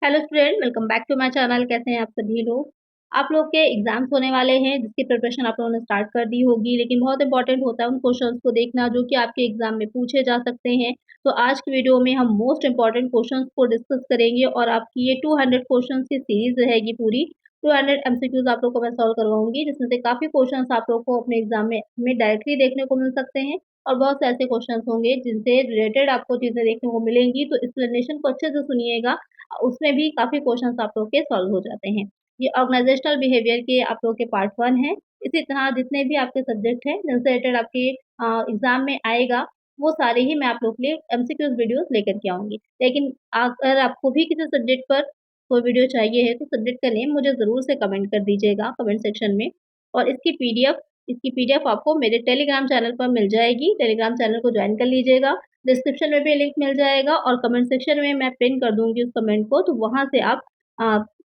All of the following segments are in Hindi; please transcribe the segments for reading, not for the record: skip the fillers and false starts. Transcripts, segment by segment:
Hello student, welcome back to my channel. कैसे हैं आप सभी लोग। आप लोग के एग्जाम्स होने वाले हैं जिसकी प्रिपरेशन आप लोगों ने स्टार्ट कर दी होगी, लेकिन बहुत इंपॉर्टेंट होता है उन क्वेश्चंस को देखना जो कि आपके एग्जाम में पूछे जा सकते हैं। तो आज की वीडियो में हम मोस्ट इंपॉर्टेंट क्वेश्चंस को डिस्कस करेंगे और आपकी ये 200 क्वेश्चंस की सीरीज रहेगी। पूरी 200 एमसीक्यूज आप लोग को मैं सॉल्व करवाऊंगी, जिसमें से काफी क्वेश्चंस आप लोग को अपने एग्जाम में डायरेक्टली देखने को मिल सकते हैं और बहुत से ऐसे क्वेश्चंस होंगे जिनसे रिलेटेड आपको चीजें देखने को मिलेंगी। तो एक्सप्लेनेशन को अच्छे से सुनिएगा, उसमें भी काफ़ी क्वेश्चंस आप लोग के सॉल्व हो जाते हैं। ये ऑर्गेनाइजेशनल बिहेवियर के आप लोग के पार्ट 1 है। इसी तरह जितने भी आपके सब्जेक्ट हैं जिनसे रिलेटेड आपके एग्ज़ाम में आएगा, वो सारे ही मैं आप लोग के लिए एमसीक्यूज़ वीडियोज़ लेकर के आऊँगी। लेकिन अगर आपको भी किसी सब्जेक्ट पर कोई वीडियो चाहिए है, तो सब्जेक्ट का नेम मुझे ज़रूर से कमेंट कर दीजिएगा कमेंट सेक्शन में। और इसकी पीडीएफ आपको मेरे टेलीग्राम चैनल पर मिल जाएगी। टेलीग्राम चैनल को ज्वाइन कर लीजिएगा। डिस्क्रिप्शन में भी लिंक मिल जाएगा और कमेंट सेक्शन में मैं पिन कर दूंगी उस कमेंट को, तो वहां से आप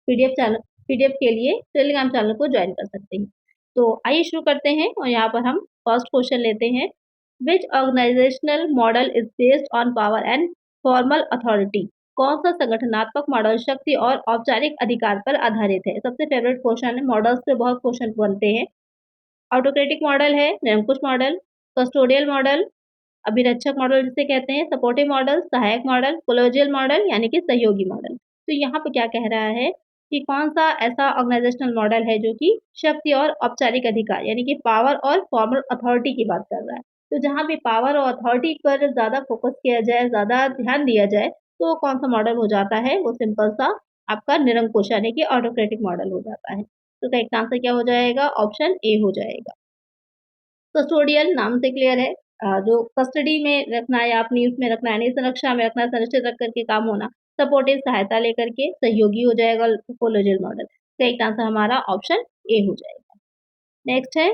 पीडीएफ के लिए टेलीग्राम चैनल को ज्वाइन कर सकते हैं। तो आइए शुरू करते हैं और यहाँ पर हम फर्स्ट क्वेश्चन लेते हैं। Which organisational model is based on power and formal authority. कौन सा संगठनात्मक मॉडल शक्ति और औपचारिक अधिकार पर आधारित है। सबसे फेवरेट क्वेश्चन है, मॉडल्स पे बहुत क्वेश्चन बनते हैं। ऑटोक्रेटिक मॉडल है, निरंकुश मॉडल, कस्टोडियल मॉडल, अभिरक्षक मॉडल जिसे कहते हैं, सपोर्टिव मॉडल, सहायक मॉडल, कोलोजियल मॉडल यानी कि सहयोगी मॉडल। तो यहाँ पे क्या कह रहा है कि कौन सा ऐसा ऑर्गेनाइजेशनल मॉडल है जो कि शक्ति और औपचारिक अधिकार यानी कि पावर और फॉर्मल अथॉरिटी की बात कर रहा है। तो जहाँ भी पावर और अथॉरिटी पर ज्यादा फोकस किया जाए, ज्यादा ध्यान दिया जाए, तो कौन सा मॉडल हो जाता है, वो सिंपल सा आपका निरंकुश यानी कि ऑटोक्रेटिक मॉडल हो जाता है। तो करेक्ट आंसर क्या हो जाएगा, ऑप्शन ए हो जाएगा। कस्टोडियल नाम से क्लियर है, जो कस्टडी में रखना है या अपनी उसमें रखना है, नहीं संरक्षा में रखना, संरक्षित रख करके काम होना। सपोर्टिव सहायता लेकर के, सहयोगी हो जाएगा कोलोजियल मॉडल। करेक्ट आंसर हमारा ऑप्शन ए हो जाएगा। नेक्स्ट है,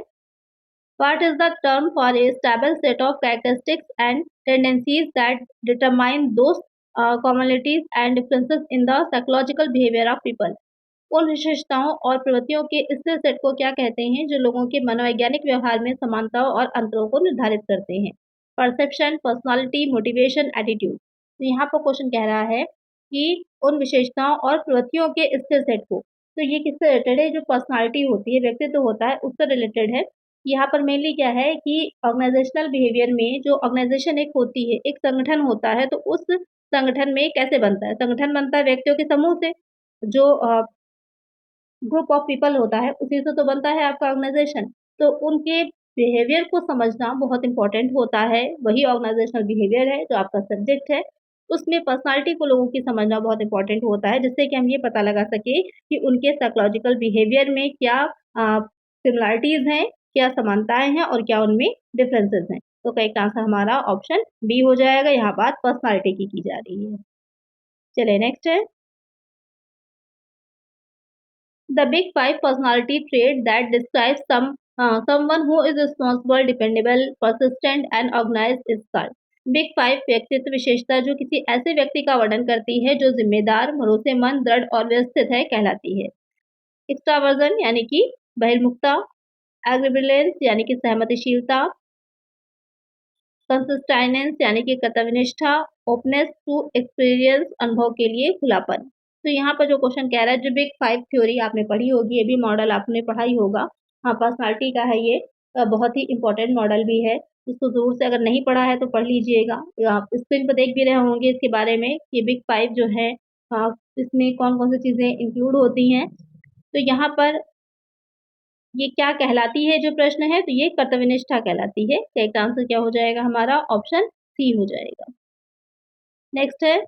what is the term for a stable set of characteristics and tendencies that determine those commonalities and differences in the psychological behavior of people। उन विशेषताओं और प्रवृत्तियों के स्थिर सेट को क्या कहते हैं जो लोगों के मनोवैज्ञानिक व्यवहार में समानताओं और अंतरों को निर्धारित करते हैं। Perception, personality, motivation, attitude. तो यहाँ पर क्वेश्चन कह रहा है कि उन विशेषताओं और प्रवृत्तियों के स्थिर सेट को, तो ये किससे रिलेटेड है, जो पर्सनालिटी होती है, व्यक्तित्व होता है, उससे रिलेटेड है। यहाँ पर मेनली क्या है कि ऑर्गेनाइजेशनल बिहेवियर में जो ऑर्गेनाइजेशन एक होती है, एक संगठन होता है, तो उस संगठन में कैसे बनता है, संगठन बनता है व्यक्तियों के समूह से। जो ग्रुप ऑफ पीपल होता है उसी से तो बनता है आपका ऑर्गेनाइजेशन। तो उनके बिहेवियर को समझना बहुत इंपॉर्टेंट होता है, वही ऑर्गेनाइजेशनल बिहेवियर है जो आपका सब्जेक्ट है। उसमें पर्सनालिटी को लोगों की समझना बहुत इंपॉर्टेंट होता है, जिससे कि हम ये पता लगा सके कि उनके साइकोलॉजिकल बिहेवियर में क्या सिमिलरिटीज हैं, क्या समानताएं हैं और क्या उनमें डिफरेंसेस हैं। तो करेक्ट आंसर हमारा ऑप्शन बी हो जाएगा। यहाँ बात पर्सनालिटी की जा रही है। चलिए नेक्स्ट है, the big five personality trait that describes someone who is responsible, dependable, persistent and organized is called। Big five व्यक्तित्व विशेषता जो किसी ऐसे व्यक्ति का वर्णन करती है जो जिम्मेदार, भरोसेमंद, दृढ़ और व्यवस्थित है कहलाती है। एक्स्ट्रावर्जन यानी कि बहिर्मुखता, एग्रीबिलेंस यानी कि सहमतिशीलता, कंसिस्टेंस यानी कि कर्तव्यनिष्ठा, ओपनेस टू एक्सपीरियंस अनुभव के लिए खुलापन। तो यहाँ पर जो क्वेश्चन कह रहा है, जो बिग फाइव थ्योरी आपने पढ़ी होगी, ये भी मॉडल आपने पढ़ा ही होगा। हाँ, पर्सनालिटी का है ये, बहुत ही इंपॉर्टेंट मॉडल भी है। इसको जरूर से अगर नहीं पढ़ा है तो पढ़ लीजिएगा। आप स्क्रीन पर देख भी रहे होंगे इसके बारे में कि बिग फाइव जो है, इसमें कौन कौन सी चीजें इंक्लूड होती हैं। तो यहाँ पर ये क्या कहलाती है जो प्रश्न है, तो ये कर्तव्यनिष्ठा कहलाती है। करेक्ट आंसर क्या हो जाएगा हमारा, ऑप्शन सी हो जाएगा। नेक्स्ट है,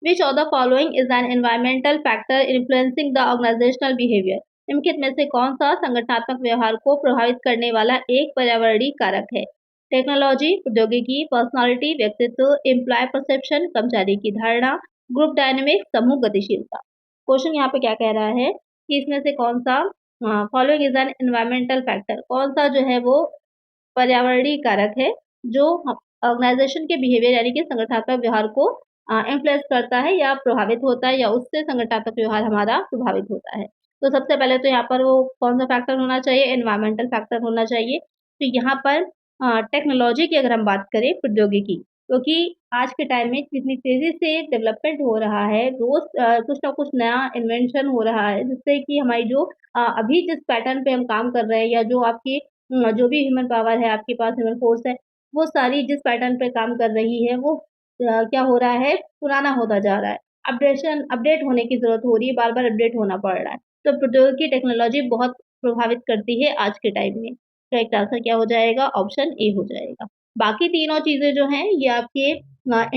which of the following is an environmental factor influencing the organizational behaviour. निम्नलिखित में से कौन सा संगठनात्मक व्यवहार को प्रभावित करने वाला एक पर्यावरणीय कारक है। टेक्नोलॉजी, प्रौद्योगिकी, पर्सनालिटी, व्यक्तित्व, एम्प्लॉय परसेप्शन, कर्मचारी की धारणा, ग्रुप डायनेमिक्स, समूह गतिशीलता। क्वेश्चन यहाँ पे क्या कह रहा है कि इसमें से कौन सा following is an environmental factor, कौन सा जो है वो पर्यावरणीय कारक है जो ऑर्गेनाइजेशन के बिहेवियर यानी कि संगठनात्मक व्यवहार को इन्फ्लुएंस करता है या प्रभावित होता है, या उससे संगठनात्मक व्यवहार हमारा प्रभावित होता है। तो सबसे पहले तो यहाँ पर वो कौन सा फैक्टर होना चाहिए, एनवायरमेंटल फैक्टर होना चाहिए। तो यहाँ पर टेक्नोलॉजी की अगर हम बात करें, प्रौद्योगिकी, क्योंकि आज के टाइम में जितनी तेज़ी से डेवलपमेंट हो रहा है, रोज़ कुछ ना कुछ नया इन्वेंशन हो रहा है, जिससे कि हमारी जो अभी जिस पैटर्न पे हम काम कर रहे हैं या जो आपकी जो भी ह्यूमन पावर है, आपके पास ह्यूमन फोर्स है, वो सारी जिस पैटर्न पे काम कर रही है, वो क्या हो रहा है, पुराना होता जा रहा है। अपडेट होने की ज़रूरत हो रही है, बार-बार अपडेट होना पड़ रहा है। तो प्रौद्योगिकी टेक्नोलॉजी बहुत प्रभावित करती है आज के टाइम में। करेक्ट आंसर क्या हो जाएगा? ऑप्शन ए हो जाएगा। बाकी तीनों चीज़ें जो हैं ये आपके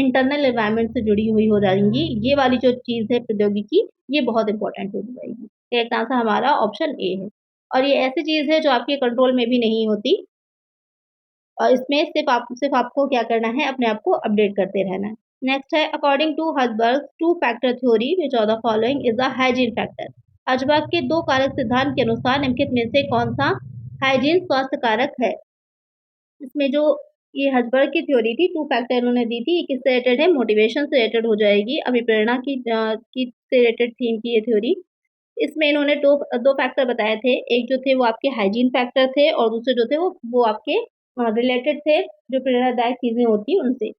इंटरनल एनवायरनमेंट से जुड़ी हुई हो जाएँगी। ये वाली जो चीज़ है प्रौद्योगिकी, ये बहुत इम्पोर्टेंट हो जाएगी। करेक्ट आंसर हमारा ऑप्शन ए है। और ये ऐसी चीज़ है जो आपके कंट्रोल में भी नहीं होती और इसमें सिर्फ़ आपको क्या करना है, अपने आप को अपडेट करते रहना है। नेक्स्ट है according to Herzberg two factor theory which of the following is the hygiene factor. Herzberg के 2 कारक सिद्धांत के अनुसार निम्नलिखित में से कौन-सा हाइजीन स्वास्थ्य कारक है? इसमें जो ये हर्ज़बर्ग की थ्योरी थी, 2 फैक्टर इन्होंने दी थी, ये किससे रिलेटेड है? मोटिवेशन से रिलेटेड हो जाएगी। अभिप्रेरणा की से रिलेटेड थी इनकी ये थ्योरी। इसमें इन्होंने 2 फैक्टर बताए थे। एक जो थे वो आपके हाइजीन फैक्टर थे और दूसरे जो थे वो आपके रिलेटेड थे, जो प्रेरणादायक चीज़ें होती हैं उनसे।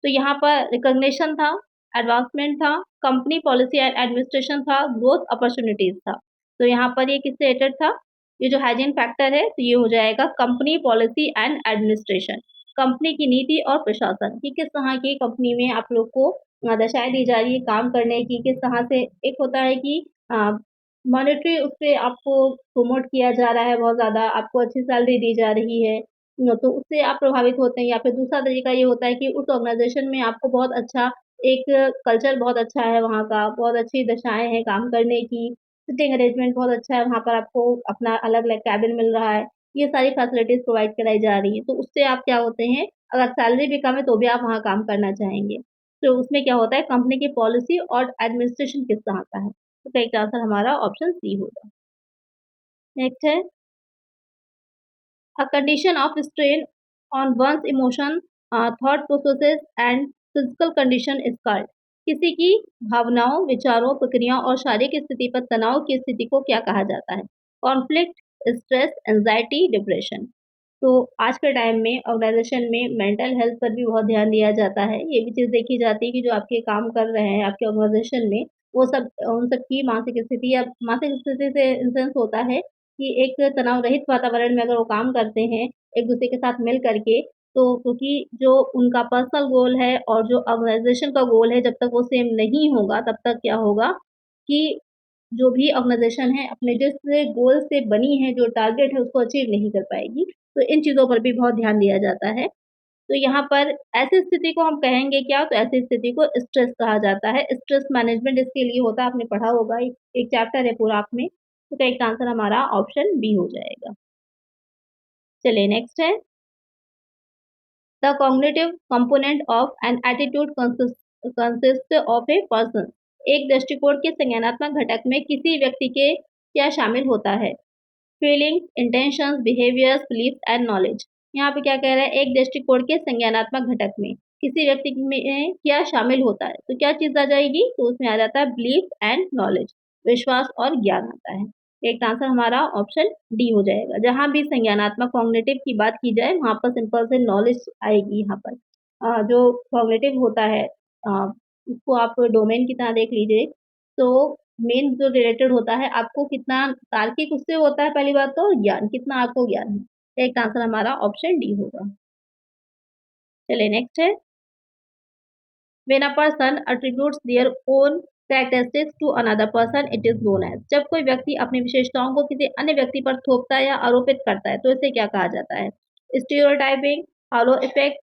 तो यहाँ पर रिकॉग्निशन था, एडवांसमेंट था, कंपनी पॉलिसी एंड एडमिनिस्ट्रेशन था, ग्रोथ अपॉर्च्युनिटीज़ था। तो यहाँ पर ये किससे रिलेटेड था? ये जो हाइजीन फैक्टर है, तो ये हो जाएगा company policy and administration. Company की नीति और प्रशासन कि किस तरह की कंपनी में आप लोग को दशाएँ दी जा रही है काम करने की, किस तरह से एक होता है कि अ, मॉनेटरी उसपे आपको प्रमोट किया जा रहा है बहुत ज़्यादा, आपको अच्छी सैलरी दी जा रही है। तो उससे आप प्रभावित होते हैं या फिर दूसरा तरीका ये होता है कि उस ऑर्गनाइज़ेशन में आपको बहुत अच्छा एक कल्चर बहुत अच्छा है वहाँ का, बहुत अच्छी दशाएँ हैं काम करने की, सिटिंग अरेंजमेंट बहुत अच्छा है, वहाँ पर आपको अपना अलग-अलग केबिन मिल रहा है। ये सारी फैसिलिटीज़ प्रोवाइड कराई जा रही हैं, तो उससे आप क्या होते हैं, अगर सैलरी भी कम है तो भी आप वहाँ काम करना चाहेंगे। तो उसमें क्या होता है कंपनी की पॉलिसी और एडमिनिस्ट्रेशन किस तरह का है। तो करेक्ट आंसर हमारा ऑप्शन सी होगा। नेक्स्ट है A condition of strain on one's emotion, thought processes and physical condition is called। किसी की भावनाओं, विचारों, प्रक्रियाओं और शारीरिक स्थिति पर तनाव की स्थिति को क्या कहा जाता है? Conflict, stress, anxiety, depression. तो आज के टाइम में ऑर्गेनाइजेशन में मेंटल हेल्थ पर भी बहुत ध्यान दिया जाता है। ये भी चीज़ देखी जाती है कि जो आपके काम कर रहे हैं आपके ऑर्गेनाइजेशन में, वो सब उन सबकी मानसिक स्थिति या मानसिक स्थिति से इन सेंस होता है कि एक तनाव रहित वातावरण में अगर वो काम करते हैं, एक-दूसरे के साथ मिल कर के, तो क्योंकि जो उनका पर्सनल गोल है और जो ऑर्गेनाइज़ेशन का गोल है, जब तक वो सेम नहीं होगा, तब तक क्या होगा कि जो भी ऑर्गेनाइज़ेशन है, अपने जिस गोल से बनी है, जो टारगेट है, उसको अचीव नहीं कर पाएगी। तो इन चीज़ों पर भी बहुत ध्यान दिया जाता है। तो यहाँ पर ऐसी स्थिति को हम कहेंगे क्या? तो ऐसी स्थिति को स्ट्रेस कहा जाता है। स्ट्रेस मैनेजमेंट इसके लिए होता है, आपने पढ़ा होगा, एक एक चैप्टर है पूरा आप में। तो करेक्ट आंसर हमारा ऑप्शन बी हो जाएगा। चलिए नेक्स्ट है the cognitive component of an attitude consist of a person. एक दृष्टिकोण के संज्ञानात्मक घटक में किसी व्यक्ति के क्या शामिल होता है? Feelings, intentions, behaviours, beliefs and knowledge. यहाँ पे क्या कह रहा है? एक दृष्टिकोण के संज्ञानात्मक घटक में किसी व्यक्ति में क्या शामिल होता है? तो क्या चीज़ आ जाएगी? तो उसमें आ जाता है बिलीफ एंड नॉलेज, विश्वास और ज्ञान आता है। एक आंसर हमारा ऑप्शन डी हो जाएगा। जहाँ भी संज्ञानात्मक कॉग्निटिव की बात की जाए वहाँ पर सिंपल से नॉलेज आएगी यहाँ पर। जो कॉग्निटिव होता है उसको आप डोमेन की तरह देख लीजिए, तो मेन जो रिलेटेड होता है आपको कितना तार्किक उससे होता है पहली बात तो ज्ञान, कितना आपको ज्ञान है। एक आंसर हमारा ऑप्शन डी होगा। चलिए नेक्स्ट है when a person attributes their own characteristics to another person it is known as। जब कोई व्यक्ति अपनी विशेषताओं को किसी अन्य व्यक्ति पर थोपता है या आरोपित करता है तो इसे क्या कहा जाता है? Stereotyping, hollow effect,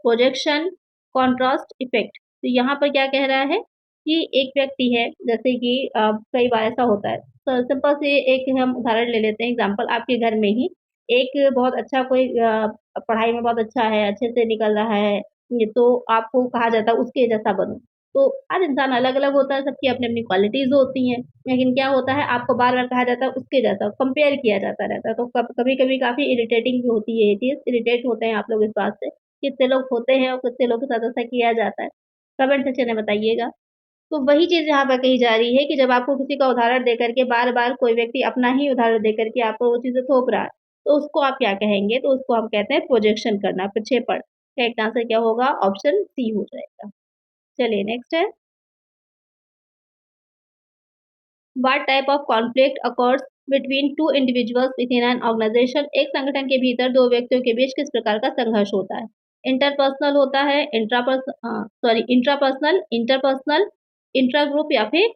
projection, contrast effect. तो यहाँ पर क्या कह रहा है कि एक व्यक्ति है जैसे कि कई बार ऐसा होता है। तो सिंपल से एक हम उदाहरण ले लेते हैं एग्जांपल आपके घर में ही एक बहुत अच्छा कोई पढ़ाई में बहुत अच्छा है, अच्छे से निकल रहा है, ये तो आपको कहा जाता है उसके जैसा बनो। तो हर इंसान अलग-अलग होता है, सबकी अपनी-अपनी क्वालिटीज़ होती हैं। लेकिन क्या होता है आपको बार-बार कहा जाता है उसके जैसा, कंपेयर किया जाता रहता है। तो कभी-कभी काफ़ी इरिटेटिंग भी होती है ये चीज़, इरिटेट होते हैं आप लोग इस बात से। कितने लोग होते हैं और कितने लोग के साथ ऐसा किया जाता है? कमेंट सेक्शन में बताइएगा। तो वही चीज़ यहाँ पर कही जा रही है कि जब आपको किसी का उदाहरण देकर के बार-बार कोई व्यक्ति अपना ही उदाहरण देकर के आपको वो चीज़ें थोप रहा है, तो उसको आप क्या कहेंगे? तो उसको हम कहते हैं प्रोजेक्शन करना, प्रक्षेपण। करेक्ट आंसर क्या होगा? ऑप्शन सी हो जाएगा। चलिए नेक्स्ट है, what type of conflict occurs between two individuals within an organization? एक संगठन के भीतर दो व्यक्तियों के बीच किस प्रकार का संघर्ष होता है? इंटरपर्सनल होता है, इंट्रापर्सनल, इंटरपर्सनल, इंट्रा ग्रुप या फिर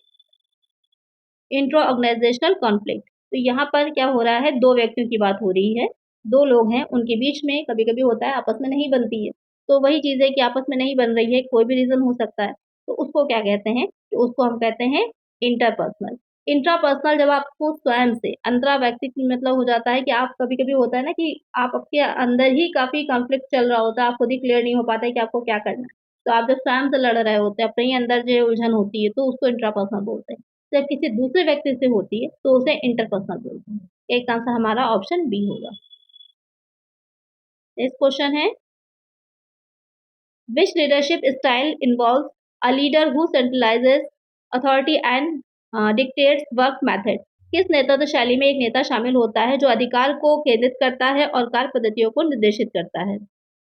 इंट्रा ऑर्गेनाइजेशनल कॉन्फ्लिक्ट। तो यहाँ पर क्या हो रहा है, दो व्यक्तियों की बात हो रही है, दो लोग हैं, उनके बीच में कभी-कभी होता है आपस में नहीं बनती है। तो वही चीज़ है कि आपस में नहीं बन रही है, कोई भी रीज़न हो सकता है। तो उसको क्या कहते हैं? कि उसको हम कहते हैं इंटरपर्सनल। इंट्रापर्सनल जब आपको स्वयं से अंतरा व्यक्तिक मतलब हो जाता है कि आप कभी-कभी होता है ना कि आप आपके अंदर ही काफ़ी कॉन्फ्लिक्ट चल रहा होता है, आप खुद ही क्लियर नहीं हो पाता है कि आपको क्या करना है। तो आप जब स्वयं से लड़ रहे होते हैं, अपने ही अंदर जो उलझन होती है, तो उसको इंट्रापर्सनल बोलते हैं। जब किसी दूसरे व्यक्ति से होती है तो उसे इंटरपर्सनल बोलते हैं। एक आंसर हमारा ऑप्शन बी होगा। नेक्स्ट क्वेश्चन है, which leadership style involves a leader who centralises authority and dictates work method? किस नेतृत्व शैली में एक नेता शामिल होता है जो अधिकार को केंद्रित करता है और कार्य पद्धतियों को निर्देशित करता है?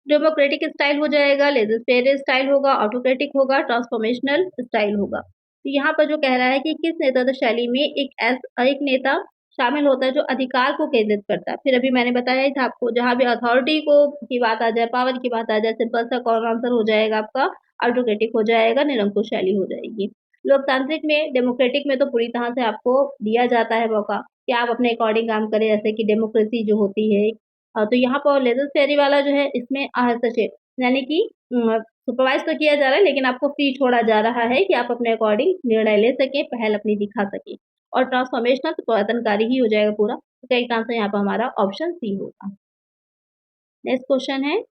डेमोक्रेटिक स्टाइल हो जाएगा, लेजिस्लेटिव स्टाइल होगा, ऑटोक्रेटिक होगा, ट्रांसफॉर्मेशनल स्टाइल होगा। तो यहाँ पर जो कह रहा है कि किस नेतृत्व शैली में एक नेता शामिल होता है जो अधिकार को केंद्रित करता है। फिर अभी मैंने बताया ही था आपको, जहाँ भी अथॉरिटी को की बात आ जाए, पावर की बात आ जाए, सिंपल सा कौन आंसर हो जाएगा आपका? ऑटोक्रेटिक हो जाएगा, निरंकुश शैली हो जाएगी। लोकतांत्रिक में, डेमोक्रेटिक में तो पूरी तरह से आपको दिया जाता है मौका कि आप अपने अकॉर्डिंग काम करें, जैसे कि डेमोक्रेसी जो होती है। तो यहाँ पर लेजर फेरी वाला जो है, इसमें हस्तक्षेप यानी कि सुपरवाइज तो किया जा रहा है, लेकिन आपको फ्री छोड़ा जा रहा है कि आप अपने अकॉर्डिंग निर्णय ले सकें, पहल अपनी दिखा सकें। और ट्रांसफॉर्मेशनल तो परिवर्तनकारी ही हो जाएगा पूरा। तो करेक्ट आंसर यहाँ पर हमारा ऑप्शन सी होगा। नेक्स्ट क्वेश्चन है,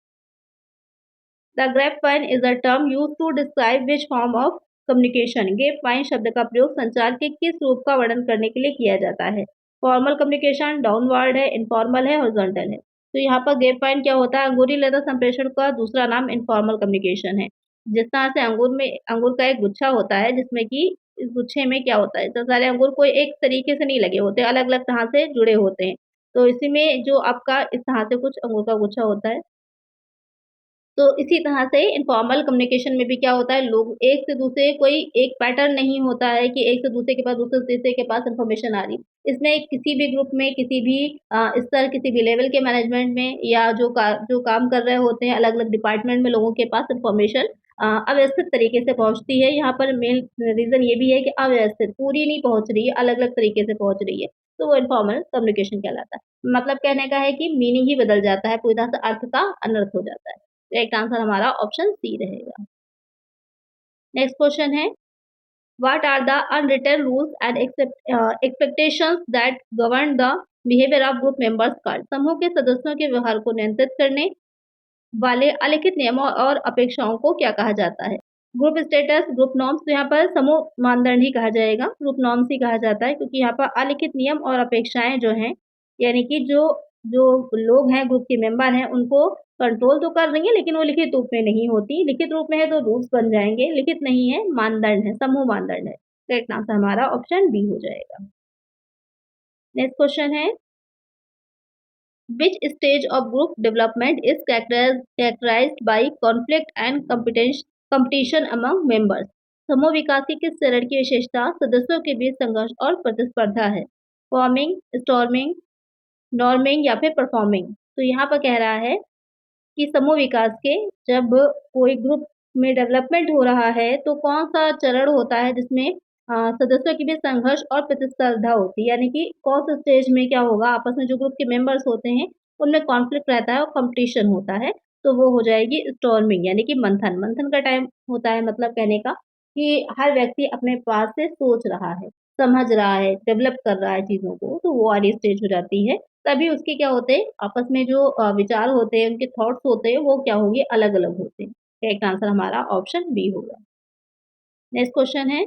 the grapevine is a term used to describe which form of communication? Grapevine शब्द का प्रयोग संचार के किस रूप का वर्णन करने के लिए किया जाता है? फॉर्मल कम्युनिकेशन, डाउनवर्ड है, इनफॉर्मल है, हॉरिजॉन्टल है। तो यहाँ पर ग्रेपवाइन क्या होता है? अंगूरी लेदा संप्रेषण का दूसरा नाम इनफॉर्मल कम्युनिकेशन है। जिस तरह से अंगूर का एक गुच्छा होता है, जिसमें कि इस गुच्छे में क्या होता है, तो सारे अंगूर कोई एक तरीके से नहीं लगे होते, अलग अलग तरह से जुड़े होते हैं। तो इसी में जो आपका इस तरह से कुछ अंगूर का गुच्छा होता है। तो इसी तरह से इनफॉर्मल कम्युनिकेशन में भी क्या होता है, लोग एक से दूसरे कोई एक पैटर्न नहीं होता है कि एक से दूसरे के पास, दूसरे से तीसरे के पास इन्फॉर्मेशन आ रही। इसमें किसी भी ग्रुप में, किसी भी स्तर, किसी भी लेवल के मैनेजमेंट में या जो काम कर रहे होते हैं अलग-अलग डिपार्टमेंट में, लोगों के पास इन्फॉर्मेशन अव्यवस्थित तरीके से पहुँचती है। यहाँ पर मेन रीज़न ये भी है कि अव्यवस्थित, पूरी नहीं पहुँच रही है, अलग-अलग तरीके से पहुँच रही है, तो वो इनफॉर्मल कम्युनिकेशन कहलाता है। मतलब कहने का है कि मीनिंग ही बदल जाता है, पूरी तरह से अर्थ का अनर्थ हो जाता है। करेक्ट आंसर हमारा ऑप्शन सी रहेगा। नेक्स्ट क्वेश्चन है, what are the unwritten rules and expectations that govern the behaviour of group members called? समूह के सदस्यों के व्यवहार को नियंत्रित करने वाले अलिखित नियमों और अपेक्षाओं को क्या कहा जाता है? ग्रुप स्टेटस, ग्रुप नॉर्म्स, तो यहाँ पर समूह मानदंड ही कहा जाएगा, ग्रुप नॉर्म्स ही कहा जाता है, क्योंकि यहाँ पर अलिखित नियम और अपेक्षाएं जो हैं, यानी कि जो जो लोग हैं, ग्रुप के मेंबर हैं, उनको कंट्रोल तो कर रही है, लेकिन वो लिखित रूप में नहीं होती। लिखित रूप में है तो रूल्स बन जाएंगे, लिखित नहीं है, मानदंड है, समूह मानदंड है। करेक्ट आंसर हमारा ऑप्शन बी हो जाएगा। नेक्स्ट क्वेश्चन है, which stage of group development is characterized by conflict and competition among members? समूह विकास की किस चरण की विशेषता सदस्यों के बीच संघर्ष और प्रतिस्पर्धा है? फॉर्मिंग, स्टॉर्मिंग, नॉर्मिंग या फिर परफॉर्मिंग? तो यहाँ पर कह रहा है कि समूह विकास के जब कोई ग्रुप में डेवलपमेंट हो रहा है, तो कौन-सा चरण होता है जिसमें सदस्यों के बीच संघर्ष और प्रतिस्पर्धा होती है, यानी कि कौन-से स्टेज में क्या होगा, आपस में जो ग्रुप के मेंबर्स होते हैं, उनमें कॉन्फ्लिक्ट रहता है और कॉम्पिटिशन होता है, तो वो हो जाएगी स्टॉर्मिंग, यानी कि मंथन। मंथन का टाइम होता है, मतलब कहने का कि हर व्यक्ति अपने पास से सोच रहा है, समझ रहा है, डेवलप कर रहा है चीज़ों को, तो वो वाली स्टेज हो जाती है। तभी उसके क्या होते हैं, आपस में जो विचार होते हैं, उनके थॉट्स होते हैं, वो क्या होंगे, अलग-अलग होते हैं। करेक्ट आंसर हमारा ऑप्शन बी होगा। नेक्स्ट क्वेश्चन है,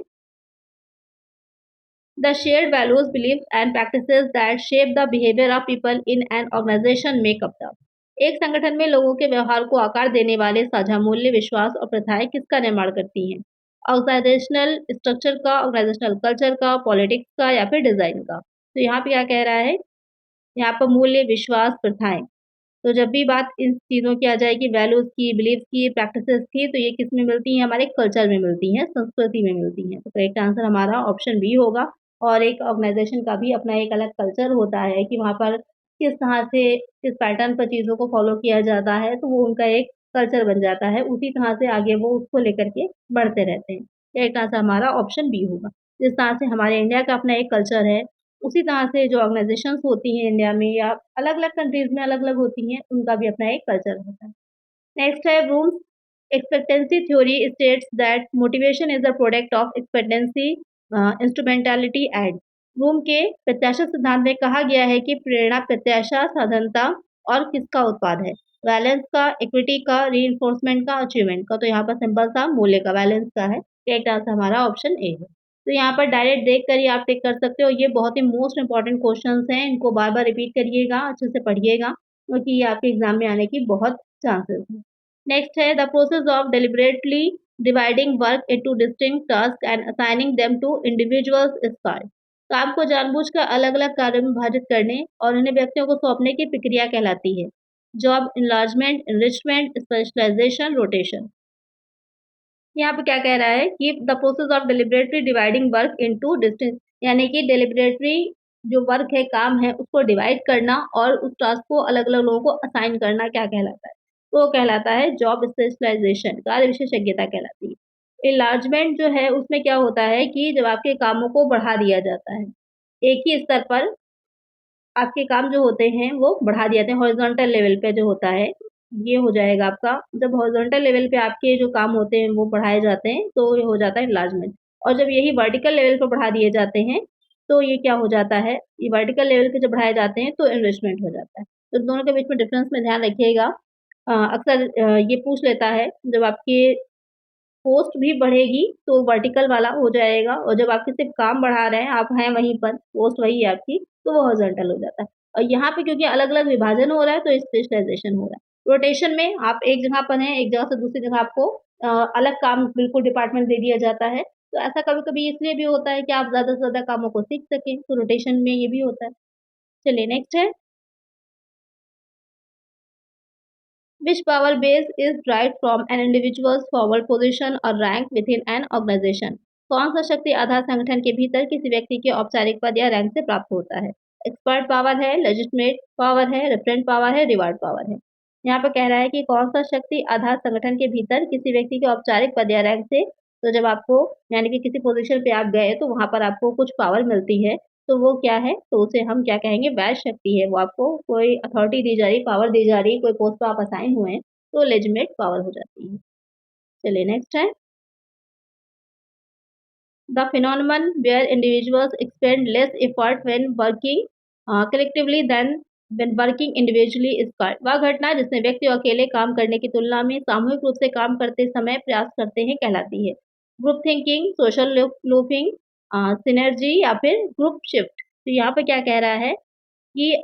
the shared values, beliefs and practices that shape the behaviour of people in an organization make up the? एक संगठन में लोगों के व्यवहार को आकार देने वाले साझा मूल्य, विश्वास और प्रथाएं किसका निर्माण करती हैं? ऑर्गेनाइजेशनल स्ट्रक्चर का, ऑर्गेनाइजेशनल कल्चर का, पॉलिटिक्स का या फिर डिजाइन का? तो यहाँ पे क्या कह रहा है, यहाँ पर मूल्य, विश्वास, प्रथाएं। तो जब भी बात इन चीज़ों की आ जाएगी वैल्यूज़ की, बिलीव्स की, प्रैक्टिसेस की, तो ये किसमें मिलती हैं? हमारे कल्चर में मिलती हैं, संस्कृति में मिलती हैं। तो करेक्ट आंसर हमारा ऑप्शन बी होगा। और एक ऑर्गेनाइज़ेशन का भी अपना एक अलग कल्चर होता है कि वहाँ पर किस तरह से किस पैटर्न पर चीज़ों को फ़ॉलो किया जाता है, तो वो उनका एक कल्चर बन जाता है। उसी तरह से आगे वो उसको लेकर के बढ़ते रहते हैं। करेक्ट आंसर हमारा ऑप्शन बी होगा। जिस तरह से हमारे इंडिया का अपना एक कल्चर है, उसी तरह से जो ऑर्गेनाइज़ेशंस होती हैं इंडिया में या अलग-अलग कंट्रीज़ में अलग-अलग होती हैं, उनका भी अपना एक कल्चर होता है। नेक्स्ट है Bloom's expectancy theory states that motivation is the product of expectancy, instrumentality and Bloom के प्रत्याशा सिद्धांत में कहा गया है कि प्रेरणा प्रत्याशा, साधनता और किसका उत्पाद है? वैलेंस का, इक्विटी का, रीइंफोर्समेंट का, अचीवमेंट का। तो यहाँ पर सिंपल सा मूल्य का, वैलेंस का है। करेक्ट आंसर हमारा ऑप्शन ए है। तो यहाँ पर डायरेक्ट देख कर ही आप टिक कर सकते हो। ये बहुत ही मोस्ट इंपोर्टेंट क्वेश्चंस हैं, इनको बार-बार रिपीट करिएगा, अच्छे से पढ़िएगा क्योंकि ये आपके एग्ज़ाम में आने की बहुत चांसेस हैं। नेक्स्ट है the process of deliberately dividing work into distinct task and assigning them to individuals is called. काम को जानबूझकर अलग-अलग कार्यों में विभाजित करने और उन्हें व्यक्तियों को सौंपने की प्रक्रिया कहलाती है। Job enlargement, enrichment, specialization, rotation. यहाँ पे क्या कह रहा है कि the process of deliberately dividing work into distinct, यानी कि डेलिबरेटरी जो वर्क है, काम है, उसको डिवाइड करना और उस टास्क को अलग-अलग लोगों को असाइन करना क्या कहलाता है? तो वो कहलाता है जॉब स्पेशलाइजेशन, कार्य विशेषज्ञता कहलाती है। एनलार्जमेंट जो है उसमें क्या होता है कि जब आपके कामों को बढ़ा दिया जाता है, एक ही स्तर पर आपके काम जो होते हैं वो बढ़ा दिए जाते हैं हॉरिज़ॉन्टल लेवल पे जो होता है, ये हो जाएगा आपका जब हॉरिज़ॉन्टल लेवल पे आपके जो काम होते हैं वो बढ़ाए जाते हैं, तो ये हो जाता है एनलार्जमेंट। और जब यही वर्टिकल लेवल पे बढ़ा दिए जाते हैं, तो ये क्या हो जाता है, ये वर्टिकल लेवल पे जब बढ़ाए जाते हैं तो एनरिचमेंट हो जाता है। तो दोनों के बीच में डिफ़रेंस में ध्यान रखिएगा। अक्सर ये पूछ लेता है जब आपके पोस्ट भी बढ़ेगी तो वर्टिकल वाला हो जाएगा और जब आपके सिर्फ़ काम बढ़ा रहे हैं, आप हैं वहीं पर, पोस्ट वही है आपकी, तो वो हॉरिज़ॉन्टल हो जाता है। और यहाँ पे क्योंकि अलग-अलग विभाजन हो रहा है तो स्पेशलाइज़ेशन हो रहा है। रोटेशन में आप एक जगह पर हैं, एक जगह से दूसरी जगह आपको अलग काम बिल्कुल डिपार्टमेंट दे दिया जाता है। तो ऐसा कभी-कभी इसलिए भी होता है कि आप ज़्यादा से ज़्यादा कामों को सीख सकें, तो रोटेशन में ये भी होता है। चलिए नेक्स्ट है which power base is derived from an individual's forward position or rank within an organization? कौन सा शक्ति आधार संगठन के भीतर किसी व्यक्ति के औपचारिक पद या रैंक से प्राप्त होता है? एक्सपर्ट पावर है, लेजिस्लेट पावर है, रेफरेंट पावर है, रिवार्ड पावर है। यहाँ पे कह रहा है कि कौन सा शक्ति आधार संगठन के भीतर किसी व्यक्ति के औपचारिक पद या रैंक से, तो जब आपको यानी कि किसी पोजीशन पे आप गए तो वहाँ पर आपको कुछ पावर मिलती है, तो वो क्या है? तो उसे हम क्या कहेंगे? वैध शक्ति है। वो आपको कोई अथॉरिटी दी जा रही, पावर दी जा रही, कोई पोस्ट पे आप असाइन हुए हैं, तो लेजिटिमेट पावर हो जाती है। चलिए नेक्स्ट है the phenomenon where individuals expend less effort when working collectively than when working individually is called। वह घटना जिसमें व्यक्ति अकेले काम करने की तुलना में सामूहिक रूप से काम करते समय प्रयास करते हैं कहलाती है group thinking, social looping, synergy या फिर ग्रुप शिफ्ट। तो यहाँ पे क्या कह रहा है कि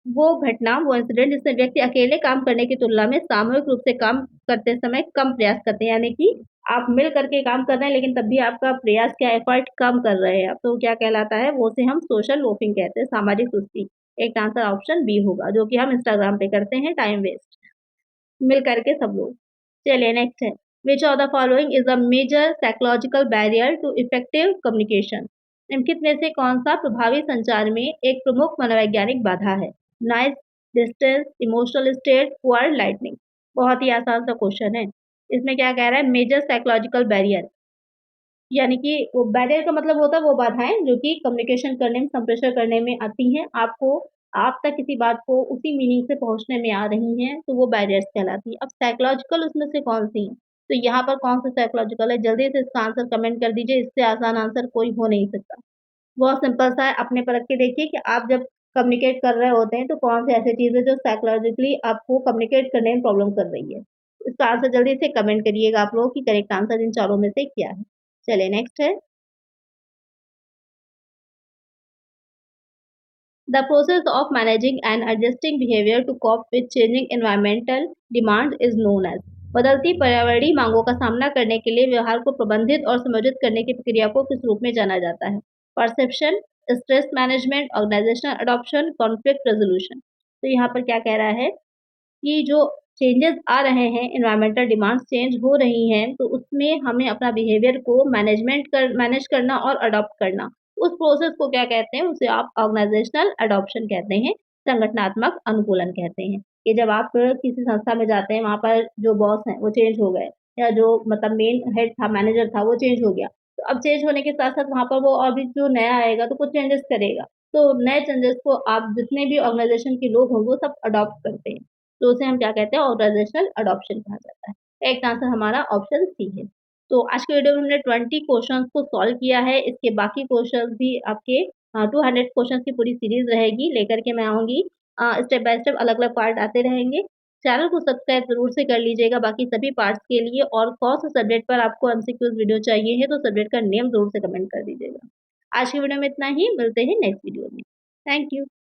वो घटना, वो इंसिडेंट जिसमें व्यक्ति अकेले काम करने की तुलना में सामूहिक रूप से काम करते समय कम प्रयास करते हैं, यानी कि आप मिल करके काम कर रहे हैं लेकिन तब भी आपका प्रयास क्या एफर्ट कम कर रहे हैं आप, तो क्या कहलाता है? वो उसे हम सोशल लोफिंग कहते हैं, सामाजिक सुस्ती। एक आंसर ऑप्शन बी होगा, जो कि हम इंस्टाग्राम पे करते हैं टाइम वेस्ट, मिल करके सब लोग। चलिए नेक्स्ट है which of the following is a major psychological barrier to effective communication. निम्नलिखित में से कौन सा प्रभावी संचार में एक प्रमुख मनोवैज्ञानिक बाधा है? Noise, distance, emotional state, poor lightning. बहुत ही आसान सा क्वेश्चन है। इसमें क्या कह रहा है? मेजर साइकोलॉजिकल बैरियर, यानी कि वो बैरियर का मतलब होता है वो बाधाएँ जो कि कम्युनिकेशन करने में, संप्रेषण करने में आती हैं, आपको आप तक किसी बात को उसी मीनिंग से पहुँचने में आ रही हैं, तो वो बैरियर्स कहलाती हैं। अब साइकोलॉजिकल उसमें से कौन-सी हैं? तो यहाँ पर कौन सा साइकोलॉजिकल है? जल्दी से इसका आंसर कमेंट कर दीजिए, इससे आसान आंसर कोई हो नहीं सकता। बहुत सिंपल सा है, अपने परख के देखिए कि आप जब कम्युनिकेट कर रहे होते हैं, तो कौन-सी ऐसी चीज़ है जो साइकोलॉजिकली आपको कम्युनिकेट करने में प्रॉब्लम कर रही है। इसका आंसर जल्दी से कमेंट करिएगा आप लोग कि करेक्ट आंसर इन चारों में से क्या है। चलिए नेक्स्ट है the process of managing and adjusting behaviour to cope with changing environmental demands is known as. बदलती पर्यावरणीय मांगों का सामना करने के लिए व्यवहार को प्रबंधित और समायोजित करने की प्रक्रिया को किस रूप में जाना जाता है? Perception, stress management, organizational adoption, conflict resolution. तो यहाँ पर क्या कह रहा है कि जो चेंजेस आ रहे हैं, एनवायरमेंटल डिमांड्स चेंज हो रही हैं, तो उसमें हमें अपना बिहेवियर को मैनेज करना और अडॉप्ट करना। उस प्रोसेस को क्या कहते हैं, उसे आप ऑर्गेनाइजेशनल अडॉप्शन कहते हैं, संगठनात्मक अनुकूलन कहते हैं। कि जब आप किसी संस्था में जाते हैं, वहाँ पर जो बॉस हैं, वो चेंज हो गए या जो मतलब मेन हेड था, मैनेजर था, वो चेंज हो गया। तो अब चेंज होने के साथ-साथ वहाँ पर वो और भी जो नया आएगा, तो कुछ चेंजेस करेगा। तो नए चेंजेस को आप जितने भी ऑर्गेनाइजेशन के लोग होंगे, वो सब अडॉप्ट करते हैं। तो उसे हम क्या कहते हैं ऑर्गेनाइजेशनल अडॉप्शन कहा जाता है। एक आंसर हमारा ऑप्शन सी है। तो आज के वीडियो में हमने 20 क्वेश्चंस को सॉल्व किया है। इसके बाकी क्वेश्चंस भी आपके 200 क्वेश्चंस की पूरी सीरीज़ रहेगी, लेकर के मैं आऊँगी। स्टेप बाय स्टेप अलग-अलग पार्ट आते रहेंगे। चैनल को सब्सक्राइब ज़रूर से कर लीजिएगा बाकी सभी पार्ट्स के लिए और कौन-से सब्जेक्ट पर आपको एमसीक्यूज़ वीडियो चाहिए है, तो सब्जेक्ट का नेम ज़रूर से कमेंट कर दीजिएगा। आज की वीडियो में इतना ही, मिलते हैं नेक्स्ट वीडियो में। Thank you.